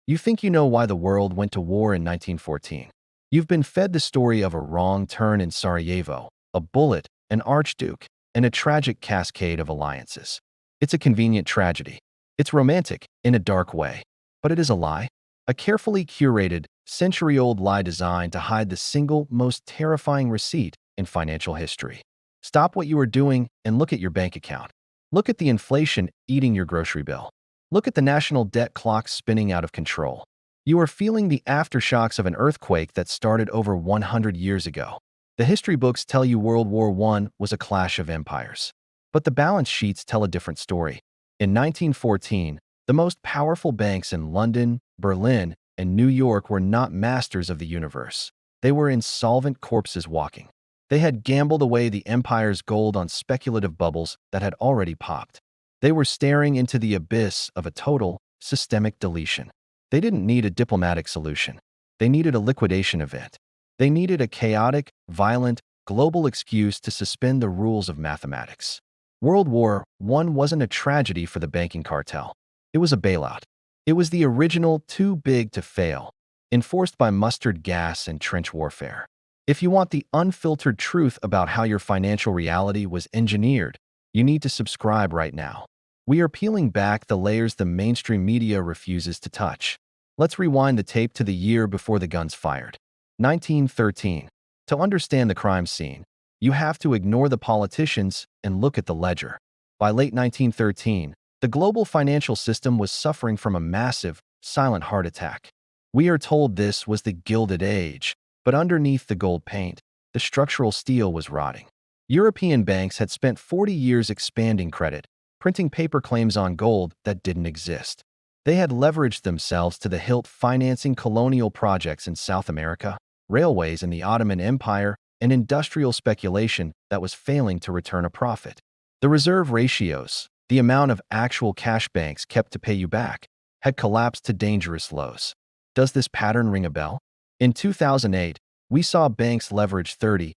You think you know why the world went to war in 1914. You've been fed the story of a wrong turn in Sarajevo, a bullet, an archduke, and a tragic cascade of alliances. It's a convenient tragedy. It's romantic, in a dark way. But it is a lie. A carefully curated, century-old lie designed to hide the single most terrifying receipt in financial history. Stop what you are doing and look at your bank account. Look at the inflation eating your grocery bill. Look at the national debt clock spinning out of control. You are feeling the aftershocks of an earthquake that started over 100 years ago. The history books tell you World War I was a clash of empires. But the balance sheets tell a different story. In 1914, the most powerful banks in London, Berlin, and New York were not masters of the universe. They were insolvent corpses walking. They had gambled away the empire's gold on speculative bubbles that had already popped. They were staring into the abyss of a total, systemic deletion. They didn't need a diplomatic solution. They needed a liquidation event. They needed a chaotic, violent, global excuse to suspend the rules of mathematics. World War I wasn't a tragedy for the banking cartel. It was a bailout. It was the original too big to fail, enforced by mustard gas and trench warfare. If you want the unfiltered truth about how your financial reality was engineered, you need to subscribe right now. We are peeling back the layers the mainstream media refuses to touch. Let's rewind the tape to the year before the guns fired. 1913. To understand the crime scene, you have to ignore the politicians and look at the ledger. By late 1913, the global financial system was suffering from a massive, silent heart attack. We are told this was the Gilded Age, but underneath the gold paint, the structural steel was rotting. European banks had spent 40 years expanding credit, printing paper claims on gold that didn't exist. They had leveraged themselves to the hilt financing colonial projects in South America, railways in the Ottoman Empire, and industrial speculation that was failing to return a profit. The reserve ratios, the amount of actual cash banks kept to pay you back, had collapsed to dangerous lows. Does this pattern ring a bell? In 2008, we saw banks leverage 30-1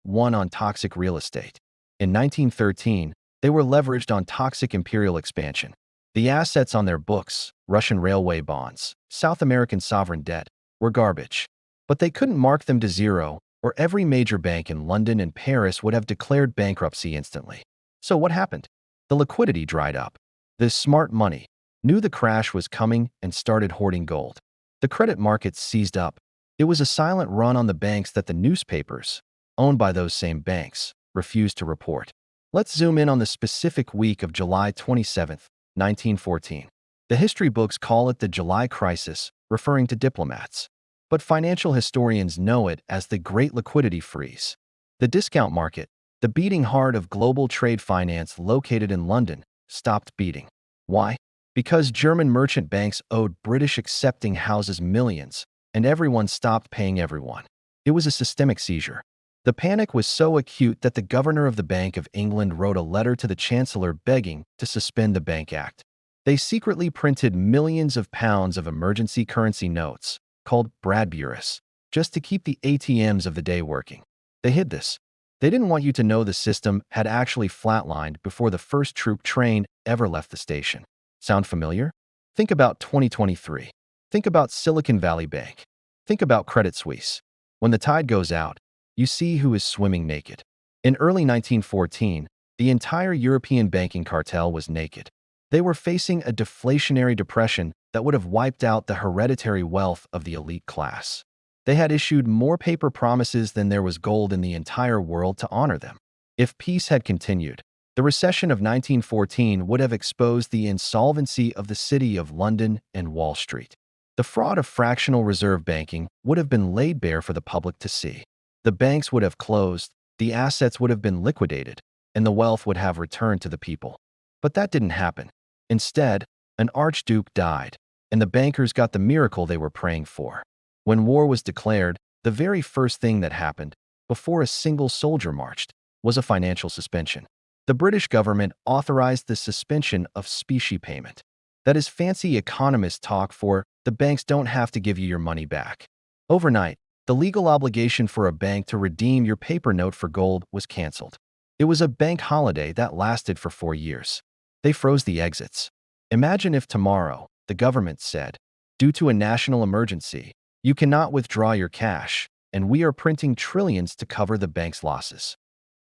on toxic real estate. In 1913, they were leveraged on toxic imperial expansion. The assets on their books, Russian railway bonds, South American sovereign debt, were garbage. But they couldn't mark them to zero, or every major bank in London and Paris would have declared bankruptcy instantly. So what happened? The liquidity dried up. The smart money knew the crash was coming and started hoarding gold. The credit markets seized up. It was a silent run on the banks that the newspapers, owned by those same banks, refused to report. Let's zoom in on the specific week of July 27, 1914. The history books call it the July Crisis, referring to diplomats. But financial historians know it as the Great Liquidity Freeze. The discount market, the beating heart of global trade finance located in London, stopped beating. Why? Because German merchant banks owed British accepting houses millions, and everyone stopped paying everyone. It was a systemic seizure. The panic was so acute that the governor of the Bank of England wrote a letter to the chancellor begging to suspend the Bank Act. They secretly printed millions of pounds of emergency currency notes, called Bradburys, just to keep the ATMs of the day working. They hid this. They didn't want you to know the system had actually flatlined before the first troop train ever left the station. Sound familiar? Think about 2023. Think about Silicon Valley Bank. Think about Credit Suisse. When the tide goes out, you see who is swimming naked. In early 1914, the entire European banking cartel was naked. They were facing a deflationary depression that would have wiped out the hereditary wealth of the elite class. They had issued more paper promises than there was gold in the entire world to honor them. If peace had continued, the recession of 1914 would have exposed the insolvency of the City of London and Wall Street. The fraud of fractional reserve banking would have been laid bare for the public to see. The banks would have closed, the assets would have been liquidated, and the wealth would have returned to the people. But that didn't happen. Instead, an archduke died, and the bankers got the miracle they were praying for. When war was declared, the very first thing that happened, before a single soldier marched, was a financial suspension. The British government authorized the suspension of specie payment. That is fancy economist talk for the banks don't have to give you your money back. Overnight, the legal obligation for a bank to redeem your paper note for gold was canceled. It was a bank holiday that lasted for 4 years. They froze the exits. Imagine if tomorrow, the government said, Due to a national emergency, you cannot withdraw your cash, and we are printing trillions to cover the bank's losses.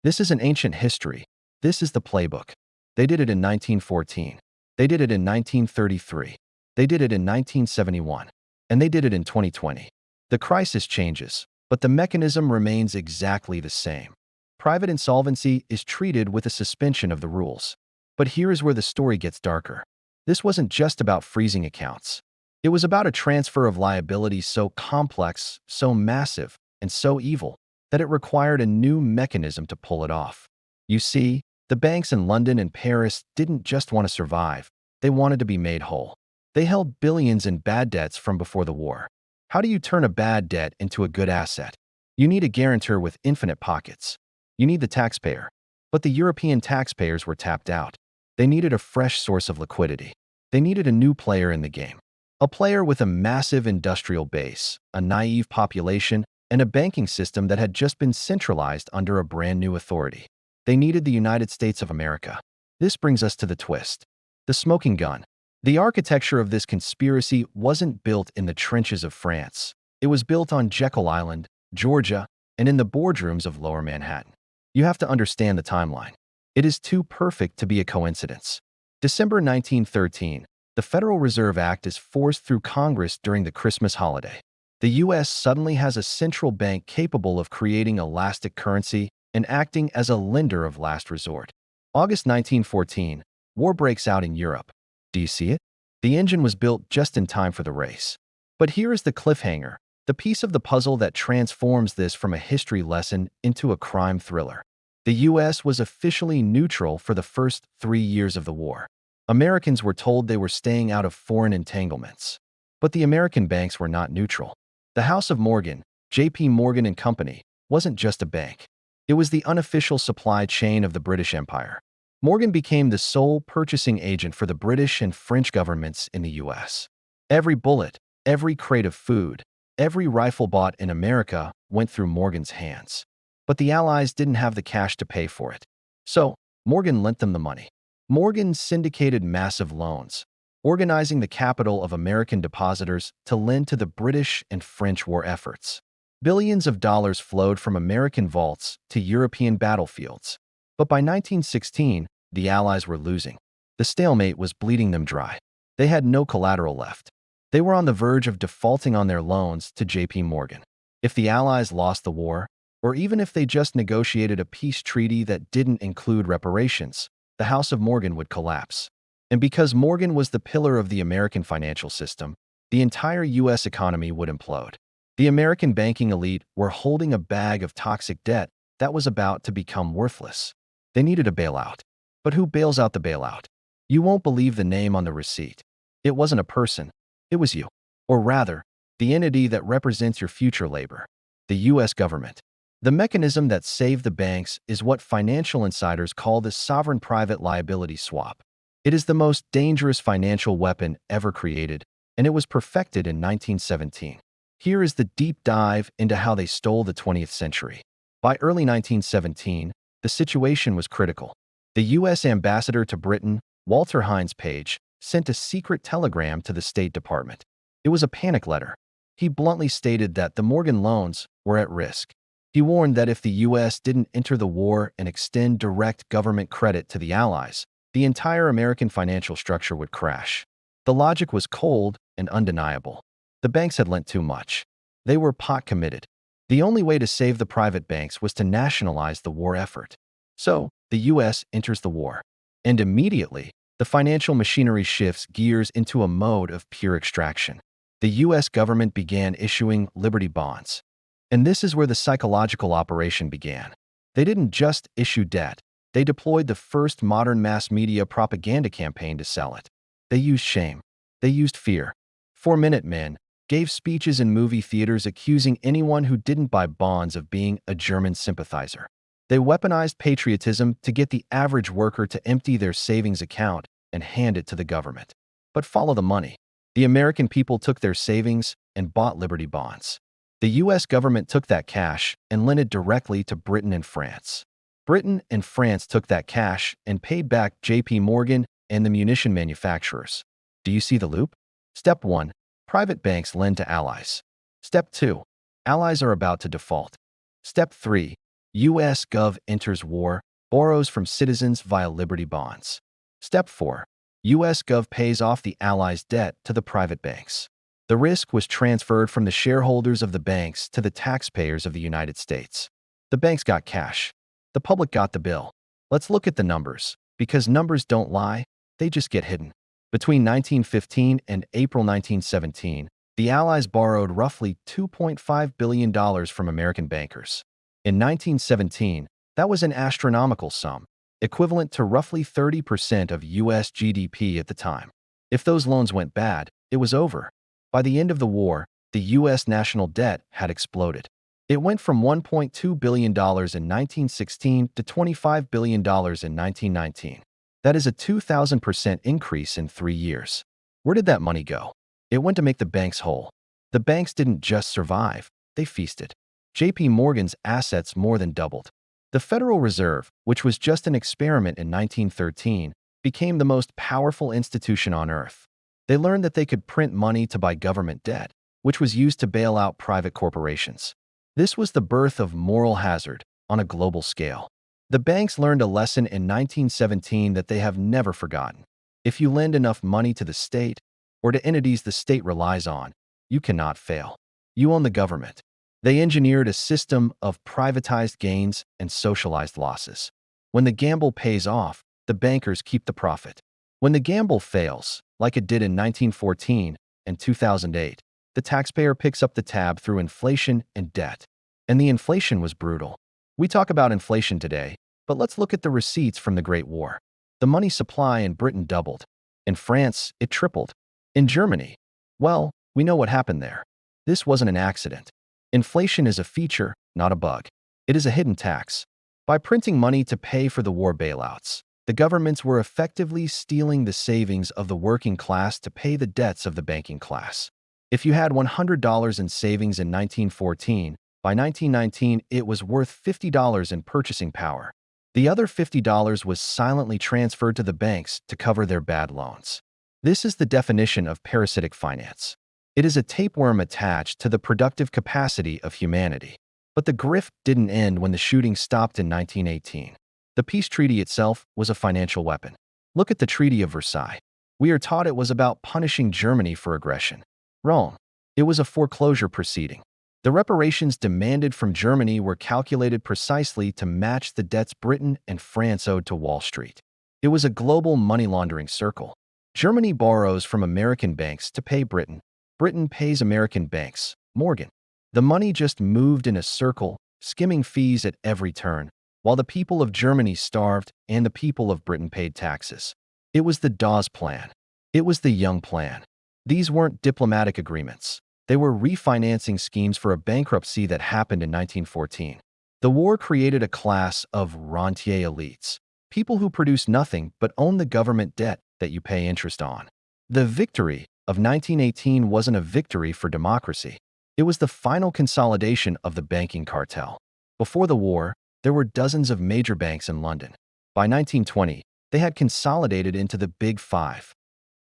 This is an ancient history. This is the playbook. They did it in 1914. They did it in 1933. They did it in 1971. And they did it in 2020. The crisis changes, but the mechanism remains exactly the same. Private insolvency is treated with a suspension of the rules. But here is where the story gets darker. This wasn't just about freezing accounts. It was about a transfer of liability so complex, so massive, and so evil that it required a new mechanism to pull it off. You see, the banks in London and Paris didn't just want to survive, they wanted to be made whole. They held billions in bad debts from before the war. How do you turn a bad debt into a good asset? You need a guarantor with infinite pockets. You need the taxpayer. But the European taxpayers were tapped out. They needed a fresh source of liquidity. They needed a new player in the game. A player with a massive industrial base, a naive population, and a banking system that had just been centralized under a brand new authority. They needed the United States of America. This brings us to the twist. The smoking gun. The architecture of this conspiracy wasn't built in the trenches of France. It was built on Jekyll Island, Georgia, and in the boardrooms of Lower Manhattan. You have to understand the timeline. It is too perfect to be a coincidence. December 1913, the Federal Reserve Act is forced through Congress during the Christmas holiday. The U.S. suddenly has a central bank capable of creating elastic currency and acting as a lender of last resort. August 1914, war breaks out in Europe. Do you see it? The engine was built just in time for the race. But here is the cliffhanger, the piece of the puzzle that transforms this from a history lesson into a crime thriller. The U.S. was officially neutral for the first 3 years of the war. Americans were told they were staying out of foreign entanglements. But the American banks were not neutral. The House of Morgan, J.P. Morgan and Company, wasn't just a bank. It was the unofficial supply chain of the British Empire. Morgan became the sole purchasing agent for the British and French governments in the U.S. Every bullet, every crate of food, every rifle bought in America went through Morgan's hands. But the Allies didn't have the cash to pay for it. So, Morgan lent them the money. Morgan syndicated massive loans, organizing the capital of American depositors to lend to the British and French war efforts. Billions of dollars flowed from American vaults to European battlefields. But by 1916, the Allies were losing. The stalemate was bleeding them dry. They had no collateral left. They were on the verge of defaulting on their loans to J.P. Morgan. If the Allies lost the war, or even if they just negotiated a peace treaty that didn't include reparations, the House of Morgan would collapse. And because Morgan was the pillar of the American financial system, the entire U.S. economy would implode. The American banking elite were holding a bag of toxic debt that was about to become worthless. They needed a bailout. But who bails out the bailout? You won't believe the name on the receipt. It wasn't a person. It was you. Or rather, the entity that represents your future labor. The U.S. government. The mechanism that saved the banks is what financial insiders call the sovereign private liability swap. It is the most dangerous financial weapon ever created, and it was perfected in 1917. Here is the deep dive into how they stole the 20th century. By early 1917, the situation was critical. The U.S. ambassador to Britain, Walter Hines Page, sent a secret telegram to the State Department. It was a panic letter. He bluntly stated that the Morgan loans were at risk. He warned that if the U.S. didn't enter the war and extend direct government credit to the Allies, the entire American financial structure would crash. The logic was cold and undeniable. The banks had lent too much. They were pot committed. The only way to save the private banks was to nationalize the war effort. So, the U.S. enters the war. And immediately, the financial machinery shifts gears into a mode of pure extraction. The U.S. government began issuing Liberty bonds. And this is where the psychological operation began. They didn't just issue debt. They deployed the first modern mass media propaganda campaign to sell it. They used shame. They used fear. 4-Minute Men gave speeches in movie theaters accusing anyone who didn't buy bonds of being a German sympathizer. They weaponized patriotism to get the average worker to empty their savings account and hand it to the government. But follow the money. The American people took their savings and bought Liberty bonds. The U.S. government took that cash and lent it directly to Britain and France. Britain and France took that cash and paid back J.P. Morgan and the munition manufacturers. Do you see the loop? Step 1. Private banks lend to allies. Step 2. Allies are about to default. Step 3. U.S. Gov enters war, borrows from citizens via Liberty bonds. Step 4. U.S. Gov pays off the allies' debt to the private banks. The risk was transferred from the shareholders of the banks to the taxpayers of the United States. The banks got cash. The public got the bill. Let's look at the numbers, because numbers don't lie, they just get hidden. Between 1915 and April 1917, the Allies borrowed roughly $2.5 billion from American bankers. In 1917, that was an astronomical sum, equivalent to roughly 30% of U.S. GDP at the time. If those loans went bad, it was over. By the end of the war, the U.S. national debt had exploded. It went from $1.2 billion in 1916 to $25 billion in 1919. That is a 2,000% increase in 3 years. Where did that money go? It went to make the banks whole. The banks didn't just survive, they feasted. J.P. Morgan's assets more than doubled. The Federal Reserve, which was just an experiment in 1913, became the most powerful institution on earth. They learned that they could print money to buy government debt, which was used to bail out private corporations. This was the birth of moral hazard on a global scale. The banks learned a lesson in 1917 that they have never forgotten. If you lend enough money to the state, or to entities the state relies on, you cannot fail. You own the government. They engineered a system of privatized gains and socialized losses. When the gamble pays off, the bankers keep the profit. When the gamble fails, like it did in 1914 and 2008, the taxpayer picks up the tab through inflation and debt. And the inflation was brutal. We talk about inflation today, but let's look at the receipts from the Great War. The money supply in Britain doubled. In France, it tripled. In Germany, well, we know what happened there. This wasn't an accident. Inflation is a feature, not a bug. It is a hidden tax. By printing money to pay for the war bailouts, the governments were effectively stealing the savings of the working class to pay the debts of the banking class. If you had $100 in savings in 1914, by 1919 it was worth $50 in purchasing power. The other $50 was silently transferred to the banks to cover their bad loans. This is the definition of parasitic finance. It is a tapeworm attached to the productive capacity of humanity. But the grift didn't end when the shooting stopped in 1918. The peace treaty itself was a financial weapon. Look at the Treaty of Versailles. We are taught it was about punishing Germany for aggression. Wrong. It was a foreclosure proceeding. The reparations demanded from Germany were calculated precisely to match the debts Britain and France owed to Wall Street. It was a global money laundering circle. Germany borrows from American banks to pay Britain. Britain pays American banks, Morgan. The money just moved in a circle, skimming fees at every turn, while the people of Germany starved and the people of Britain paid taxes. It was the Dawes Plan. It was the Young Plan. These weren't diplomatic agreements. They were refinancing schemes for a bankruptcy that happened in 1914. The war created a class of rentier elites, people who produce nothing but own the government debt that you pay interest on. The victory of 1918 wasn't a victory for democracy. It was the final consolidation of the banking cartel. Before the war, there were dozens of major banks in London. By 1920, they had consolidated into the Big Five.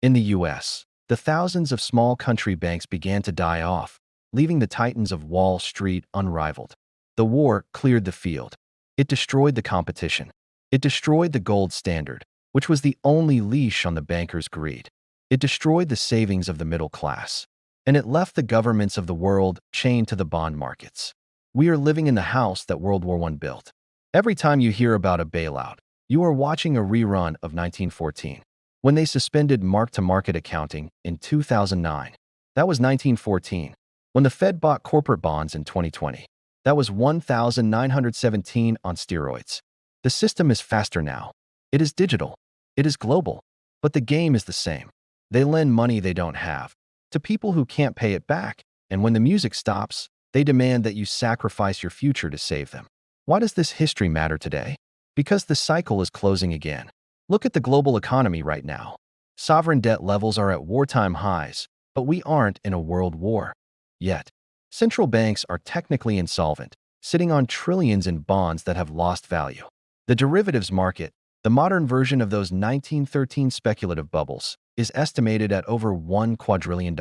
In the U.S., the thousands of small country banks began to die off, leaving the titans of Wall Street unrivaled. The war cleared the field. It destroyed the competition. It destroyed the gold standard, which was the only leash on the bankers' greed. It destroyed the savings of the middle class. And it left the governments of the world chained to the bond markets. We are living in the house that World War I built. Every time you hear about a bailout, you are watching a rerun of 1914. When they suspended mark-to-market accounting in 2009, that was 1914. When the Fed bought corporate bonds in 2020, that was 1917 on steroids. The system is faster now. It is digital. It is global. But the game is the same. They lend money they don't have to people who can't pay it back, and when the music stops, they demand that you sacrifice your future to save them. Why does this history matter today? Because the cycle is closing again. Look at the global economy right now. Sovereign debt levels are at wartime highs, but we aren't in a world war yet. Central banks are technically insolvent, sitting on trillions in bonds that have lost value. The derivatives market, the modern version of those 1913 speculative bubbles, is estimated at over $1 quadrillion.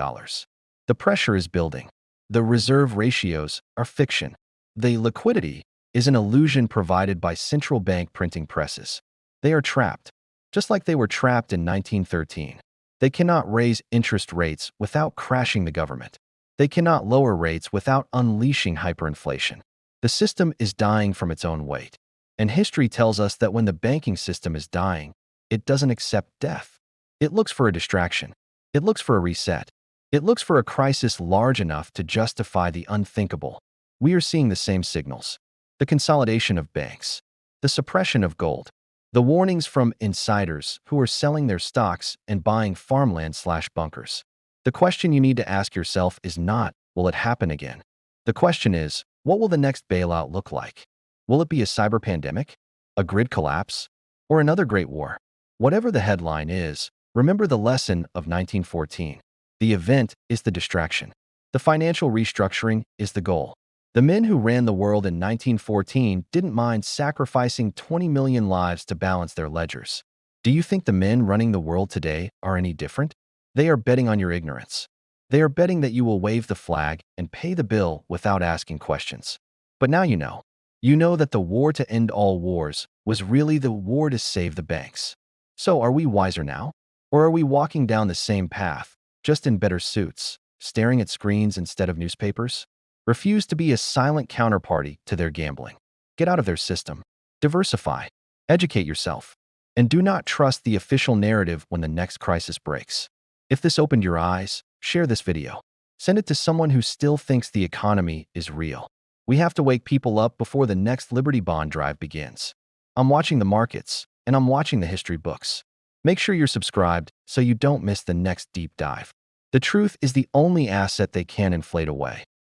The pressure is building. The reserve ratios are fiction. The liquidity is an illusion provided by central bank printing presses. They are trapped, just like they were trapped in 1913. They cannot raise interest rates without crashing the government. They cannot lower rates without unleashing hyperinflation. The system is dying from its own weight. And history tells us that when the banking system is dying, it doesn't accept death. It looks for a distraction. It looks for a reset. It looks for a crisis large enough to justify the unthinkable. We are seeing the same signals. The consolidation of banks, the suppression of gold, the warnings from insiders who are selling their stocks and buying farmland/bunkers. The question you need to ask yourself is not, will it happen again? The question is, what will the next bailout look like? Will it be a cyber pandemic, a grid collapse, or another great war? Whatever the headline is, remember the lesson of 1914. The event is the distraction. The financial restructuring is the goal. The men who ran the world in 1914 didn't mind sacrificing 20 million lives to balance their ledgers. Do you think the men running the world today are any different? They are betting on your ignorance. They are betting that you will wave the flag and pay the bill without asking questions. But now you know. You know that the war to end all wars was really the war to save the banks. So are we wiser now? Or are we walking down the same path, just in better suits, staring at screens instead of newspapers? Refuse to be a silent counterparty to their gambling. Get out of their system. Diversify. Educate yourself. And do not trust the official narrative when the next crisis breaks. If this opened your eyes, share this video. Send it to someone who still thinks the economy is real. We have to wake people up before the next Liberty Bond drive begins. I'm watching the markets, and I'm watching the history books. Make sure you're subscribed so you don't miss the next deep dive. The truth is the only asset they can inflate away.